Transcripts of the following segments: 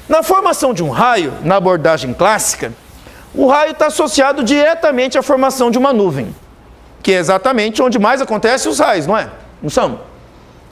Na formação de um raio, na abordagem clássica, o raio está associado diretamente à formação de uma nuvem, que é exatamente onde mais acontecem os raios, não é? Não são?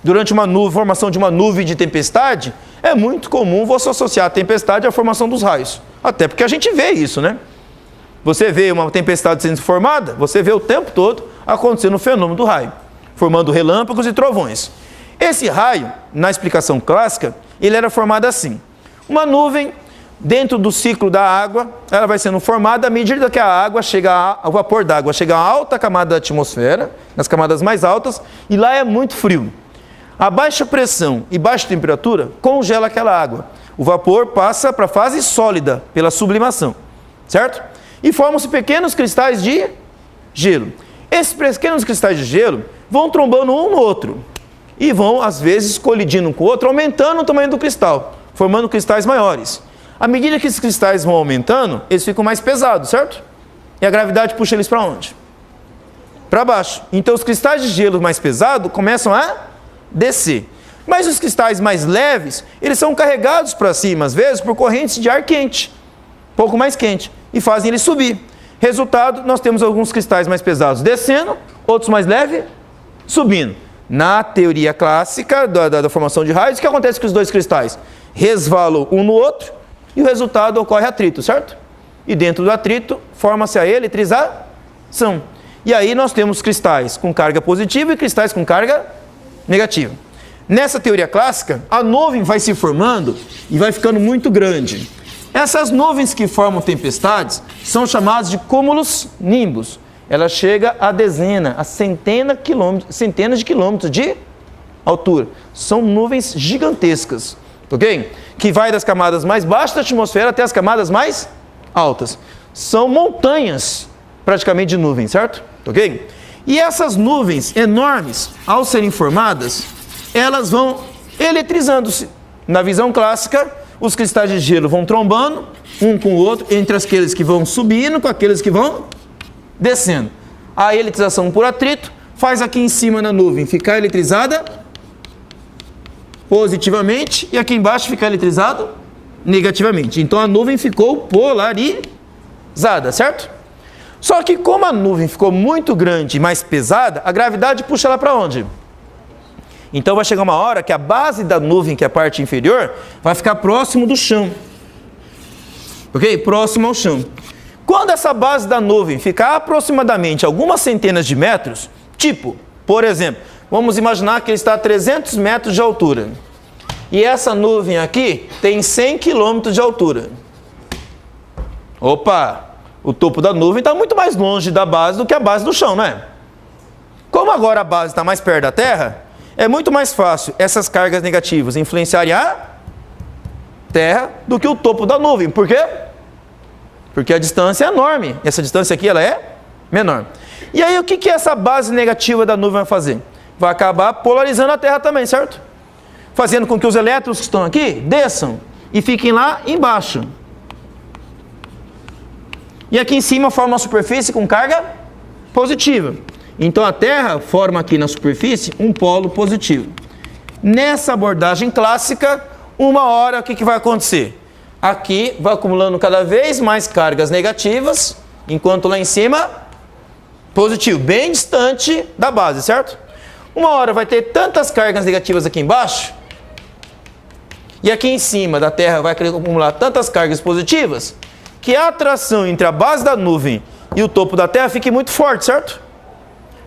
Durante uma formação de uma nuvem de tempestade, é muito comum você associar a tempestade à formação dos raios. Até porque a gente vê isso, né? Você vê uma tempestade sendo formada, você vê o tempo todo acontecendo o fenômeno do raio, formando relâmpagos e trovões. Esse raio, na explicação clássica, ele era formado assim. Uma nuvem, dentro do ciclo da água, ela vai sendo formada à medida que a água chega, o vapor d'água chega a alta camada da atmosfera, nas camadas mais altas, e lá é muito frio. A baixa pressão e baixa temperatura congela aquela água. O vapor passa para a fase sólida pela sublimação, certo? E formam-se pequenos cristais de gelo. Esses pequenos cristais de gelo vão trombando um no outro e vão, às vezes, colidindo um com o outro, aumentando o tamanho do cristal, formando cristais maiores. À medida que esses cristais vão aumentando, eles ficam mais pesados, certo? E a gravidade puxa eles para onde? Para baixo. Então, os cristais de gelo mais pesados começam a descer. Mas os cristais mais leves, eles são carregados para cima, às vezes, por correntes de ar quente, pouco mais quente, e fazem eles subir. Resultado, nós temos alguns cristais mais pesados descendo, outros mais leves subindo. Na teoria clássica da formação de raios, o que acontece com os dois cristais? Resvalam um no outro e o resultado ocorre atrito, certo? E dentro do atrito forma-se a eletrização. E aí nós temos cristais com carga positiva e cristais com carga negativa. Nessa teoria clássica, a nuvem vai se formando e vai ficando muito grande. Essas nuvens que formam tempestades são chamadas de cúmulos nimbus. Ela chega a dezenas, a centenas de quilômetros de altura. São nuvens gigantescas, ok? Que vai das camadas mais baixas da atmosfera até as camadas mais altas. São montanhas, praticamente, de nuvens, certo? Ok? E essas nuvens enormes, ao serem formadas, elas vão eletrizando-se. Na visão clássica, os cristais de gelo vão trombando um com o outro, entre aqueles que vão subindo com aqueles que vão descendo. A eletrização por atrito faz aqui em cima na nuvem ficar eletrizada positivamente e aqui embaixo ficar eletrizado negativamente. Então a nuvem ficou polarizada, certo? Só que como a nuvem ficou muito grande e mais pesada, a gravidade puxa ela para onde? Então vai chegar uma hora que a base da nuvem, que é a parte inferior, vai ficar próximo do chão. Ok? Próximo ao chão. Quando essa base da nuvem ficar aproximadamente algumas centenas de metros, tipo, por exemplo, vamos imaginar que ele está a 300 metros de altura. E essa nuvem aqui tem 100 quilômetros de altura. Opa! O topo da nuvem está muito mais longe da base do que a base do chão, não é? Como agora a base está mais perto da Terra, é muito mais fácil essas cargas negativas influenciarem a Terra do que o topo da nuvem. Por quê? Porque a distância é enorme. Essa distância aqui ela é menor. E aí o que essa base negativa da nuvem vai fazer? Vai acabar polarizando a Terra também, certo? Fazendo com que os elétrons que estão aqui desçam e fiquem lá embaixo. E aqui em cima forma uma superfície com carga positiva. Então a Terra forma aqui na superfície um polo positivo. Nessa abordagem clássica, uma hora o que vai acontecer? Aqui vai acumulando cada vez mais cargas negativas, enquanto lá em cima, positivo, bem distante da base, certo? Uma hora vai ter tantas cargas negativas aqui embaixo, e aqui em cima da Terra vai acumular tantas cargas positivas, que a atração entre a base da nuvem e o topo da Terra fique muito forte, certo?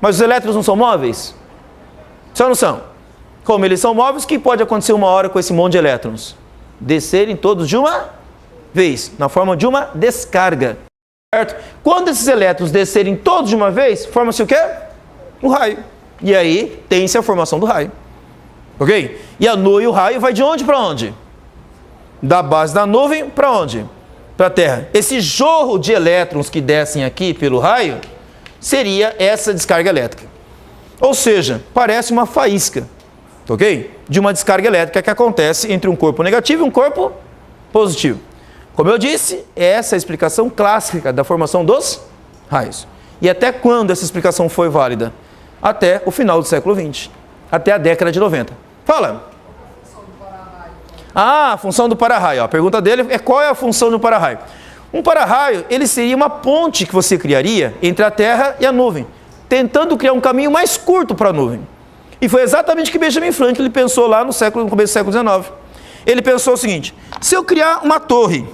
Mas os elétrons não são móveis? São ou não são? Como eles são móveis, o que pode acontecer uma hora com esse monte de elétrons? Descerem todos de uma vez, na forma de uma descarga, certo? Quando esses elétrons descerem todos de uma vez, forma-se o quê? Um raio. E aí tem-se a formação do raio. Ok? E a nuvem e o raio vai de onde para onde? Da base da nuvem para onde? Para a Terra. Esse jorro de elétrons que descem aqui pelo raio seria essa descarga elétrica. Ou seja, parece uma faísca, ok? De uma descarga elétrica que acontece entre um corpo negativo e um corpo positivo. Como eu disse, essa é a explicação clássica da formação dos raios. E até quando essa explicação foi válida? Até o final do século XX. Até a década de 90. Fala! Ah, a função do para-raio. A pergunta dele é qual é a função do para-raio. Um para-raio, ele seria uma ponte que você criaria entre a Terra e a nuvem, tentando criar um caminho mais curto para a nuvem. E foi exatamente o que Benjamin Franklin pensou lá no começo do século XIX. Ele pensou o seguinte: se eu criar uma torre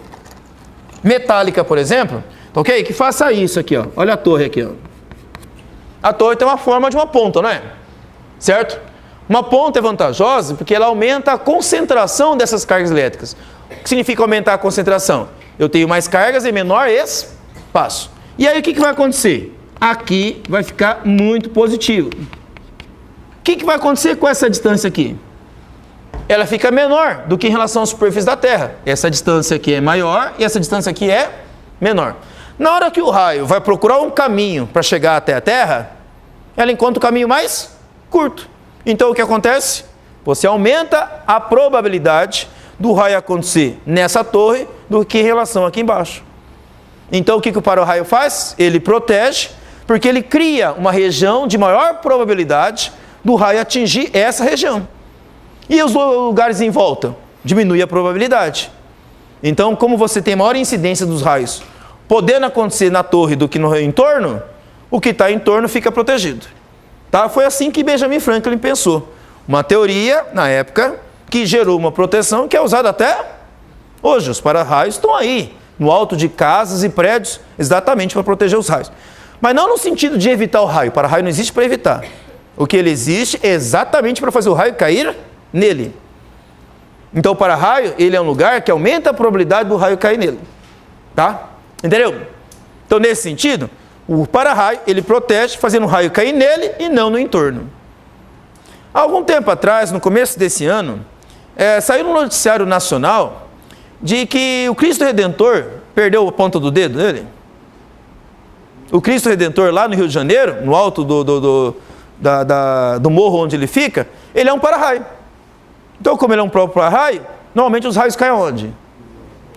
metálica, por exemplo, ok? Que faça isso aqui, ó. Olha a torre aqui, ó. A torre tem uma forma de uma ponta, não é? Certo? Uma ponta é vantajosa porque ela aumenta a concentração dessas cargas elétricas. O que significa aumentar a concentração? Eu tenho mais cargas em menor espaço. E aí o que vai acontecer? Aqui vai ficar muito positivo. O que vai acontecer com essa distância aqui? Ela fica menor do que em relação à superfície da Terra. Essa distância aqui é maior e essa distância aqui é menor. Na hora que o raio vai procurar um caminho para chegar até a Terra, ela encontra o caminho mais curto. Então o que acontece? Você aumenta a probabilidade do raio acontecer nessa torre do que em relação aqui embaixo. Então o que o para-raio faz? Ele protege, porque ele cria uma região de maior probabilidade do raio atingir essa região. E os lugares em volta? Diminui a probabilidade. Então, como você tem maior incidência dos raios podendo acontecer na torre do que no entorno, o que está em torno fica protegido. Tá? Foi assim que Benjamin Franklin pensou. Uma teoria, na época, que gerou uma proteção que é usada até hoje. Os para-raios estão aí, no alto de casas e prédios, exatamente para proteger os raios. Mas não no sentido de evitar o raio. O para-raio não existe para evitar. O que ele existe é exatamente para fazer o raio cair nele. Então o para-raio, ele é um lugar que aumenta a probabilidade do raio cair nele. Tá? Entendeu? Então nesse sentido, o para-raio, ele protege fazendo o raio cair nele e não no entorno. Há algum tempo atrás, no começo desse ano, saiu no noticiário nacional de que o Cristo Redentor perdeu a ponta do dedo dele. O Cristo Redentor lá no Rio de Janeiro, no alto do morro onde ele fica, ele é um para-raio. Então, como ele é um próprio para-raio, normalmente os raios caem onde?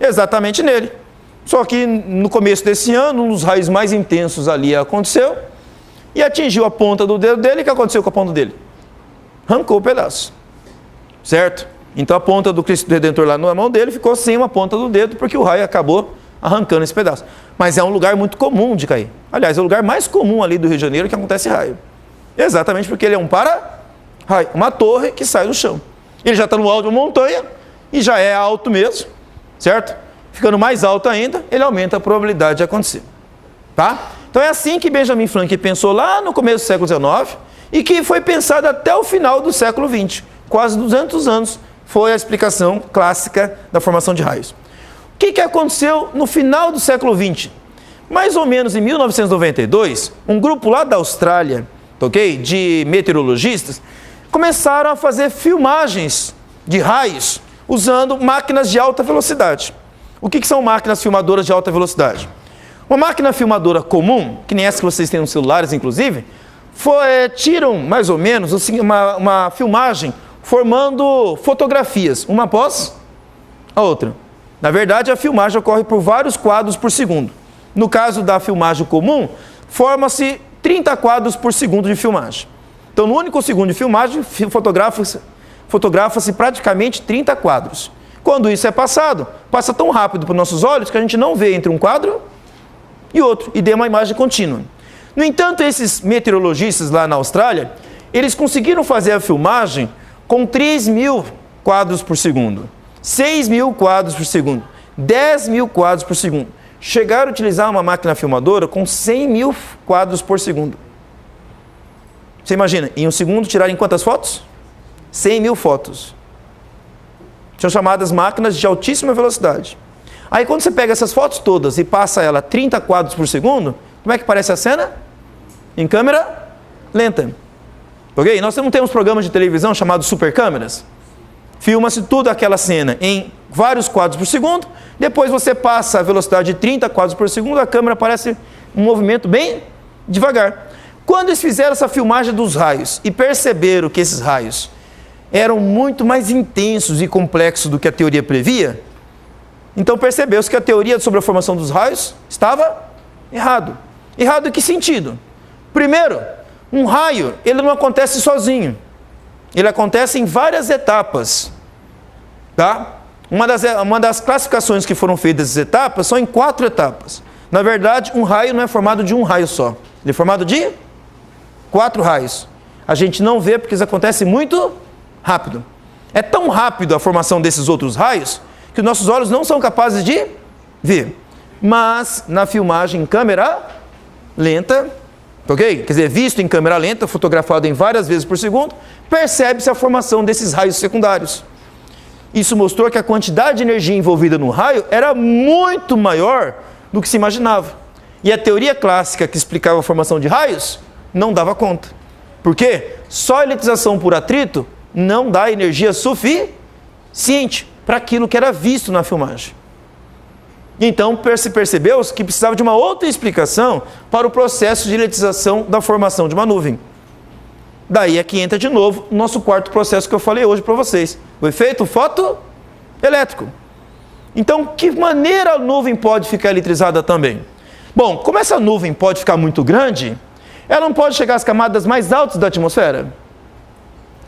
Exatamente nele. Só que no começo desse ano, um dos raios mais intensos ali aconteceu e atingiu a ponta do dedo dele. E o que aconteceu com a ponta dele? Arrancou o pedaço. Certo? Então a ponta do Cristo Redentor lá na mão dele ficou sem uma ponta do dedo porque o raio acabou arrancando esse pedaço. Mas é um lugar muito comum de cair. Aliás, é o lugar mais comum ali do Rio de Janeiro que acontece raio. Exatamente porque ele é um para-raio, uma torre que sai do chão. Ele já está no alto de uma montanha e já é alto mesmo, certo? Ficando mais alto ainda, ele aumenta a probabilidade de acontecer. Tá? Então é assim que Benjamin Franklin pensou lá no começo do século XIX e que foi pensado até o final do século XX. Quase 200 anos foi a explicação clássica da formação de raios. O que aconteceu no final do século XX? Mais ou menos em 1992, um grupo lá da Austrália, ok, de meteorologistas, começaram a fazer filmagens de raios usando máquinas de alta velocidade. O que são máquinas filmadoras de alta velocidade? Uma máquina filmadora comum, que nem essa que vocês têm nos celulares, inclusive, tiram mais ou menos assim, uma filmagem formando fotografias, uma após a outra. Na verdade, a filmagem ocorre por vários quadros por segundo. No caso da filmagem comum, forma-se 30 quadros por segundo de filmagem. Então, no único segundo de filmagem, fotografa-se praticamente 30 quadros. Quando isso é passado, passa tão rápido para os nossos olhos que a gente não vê entre um quadro e outro, e dê uma imagem contínua. No entanto, esses meteorologistas lá na Austrália, eles conseguiram fazer a filmagem com 3.000 quadros por segundo, 6.000 quadros por segundo, 10.000 quadros por segundo. Chegaram a utilizar uma máquina filmadora com 100.000 quadros por segundo. Você imagina, em um segundo tirarem quantas fotos? 100.000 fotos. São chamadas máquinas de altíssima velocidade. Aí quando você pega essas fotos todas e passa ela 30 quadros por segundo, como é que parece a cena? Em câmera lenta. Ok? Nós não temos programas de televisão chamados supercâmeras. Filma-se toda aquela cena em vários quadros por segundo, depois você passa a velocidade de 30 quadros por segundo, a câmera aparece um movimento bem devagar. Quando eles fizeram essa filmagem dos raios e perceberam que esses raios eram muito mais intensos e complexos do que a teoria previa, então percebeu-se que a teoria sobre a formação dos raios estava errado. Errado em que sentido? Primeiro, um raio, ele não acontece sozinho. Ele acontece em várias etapas. Tá? Uma das classificações que foram feitas dessas etapas são em 4 etapas. Na verdade, um raio não é formado de um raio só. Ele é formado de 4 raios. A gente não vê porque isso acontece muito rápido. É tão rápido a formação desses outros raios que os nossos olhos não são capazes de ver. Mas na filmagem em câmera lenta, ok? Quer dizer, visto em câmera lenta, fotografado em várias vezes por segundo, percebe-se a formação desses raios secundários. Isso mostrou que a quantidade de energia envolvida no raio era muito maior do que se imaginava. E a teoria clássica que explicava a formação de raios não dava conta. Por quê? Só a eletrização por atrito não dá energia suficiente para aquilo que era visto na filmagem. Então se percebeu que precisava de uma outra explicação para o processo de eletrização da formação de uma nuvem. Daí é que entra de novo o nosso quarto processo que eu falei hoje para vocês, o efeito fotoelétrico. Então, que maneira a nuvem pode ficar eletrizada também? Bom, como essa nuvem pode ficar muito grande, ela não pode chegar às camadas mais altas da atmosfera.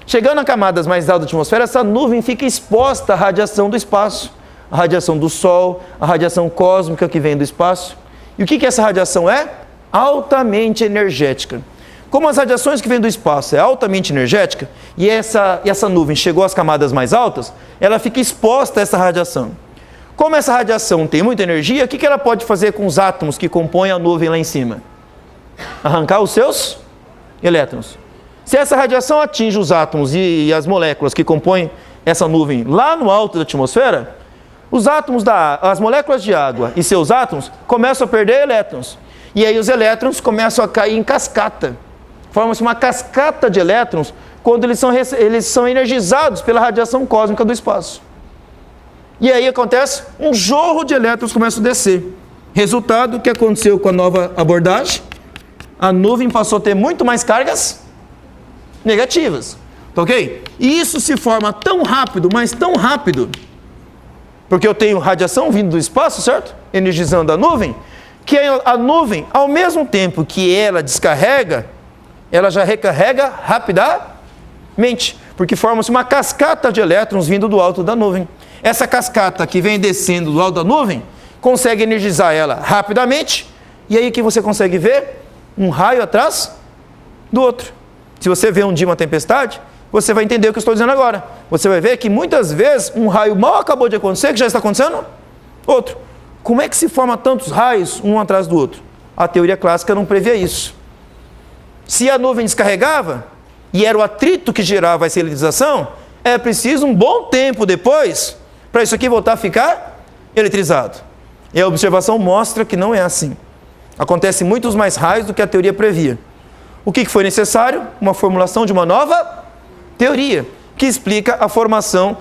Chegando a camadas mais altas da atmosfera, essa nuvem fica exposta à radiação do espaço, à radiação do Sol, à radiação cósmica que vem do espaço. E o que essa radiação é? Altamente energética. Como as radiações que vêm do espaço é altamente energética, e essa nuvem chegou às camadas mais altas, ela fica exposta a essa radiação. Como essa radiação tem muita energia, o que ela pode fazer com os átomos que compõem a nuvem lá em cima? Arrancar os seus elétrons. Se essa radiação atinge os átomos e as moléculas que compõem essa nuvem lá no alto da atmosfera, os átomos as moléculas de água e seus átomos começam a perder elétrons. E aí os elétrons começam a cair em cascata. Forma-se uma cascata de elétrons quando eles são energizados pela radiação cósmica do espaço. E aí acontece, um jorro de elétrons começa a descer. Resultado, o que aconteceu com a nova abordagem? A nuvem passou a ter muito mais cargas negativas. Tá ok? E isso se forma tão rápido, mas tão rápido, porque eu tenho radiação vindo do espaço, certo? Energizando a nuvem, que a nuvem, ao mesmo tempo que ela descarrega, ela já recarrega rapidamente, porque forma-se uma cascata de elétrons vindo do alto da nuvem. Essa cascata que vem descendo do alto da nuvem, consegue energizar ela rapidamente, e aí que você consegue ver um raio atrás do outro. Se você vê um dia uma tempestade, você vai entender o que eu estou dizendo agora. Você vai ver que muitas vezes um raio mal acabou de acontecer, que já está acontecendo outro. Como é que se forma tantos raios um atrás do outro? A teoria clássica não previa isso. Se a nuvem descarregava, e era o atrito que gerava essa eletrização, é preciso um bom tempo depois para isso aqui voltar a ficar eletrizado. E a observação mostra que não é assim. Acontece muitos mais raios do que a teoria previa. O que foi necessário? Uma formulação de uma nova teoria, que explica a formação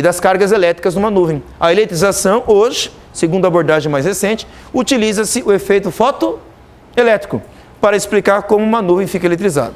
das cargas elétricas numa nuvem. A eletrização, hoje, segundo a abordagem mais recente, utiliza-se o efeito fotoelétrico para explicar como uma nuvem fica eletrizada.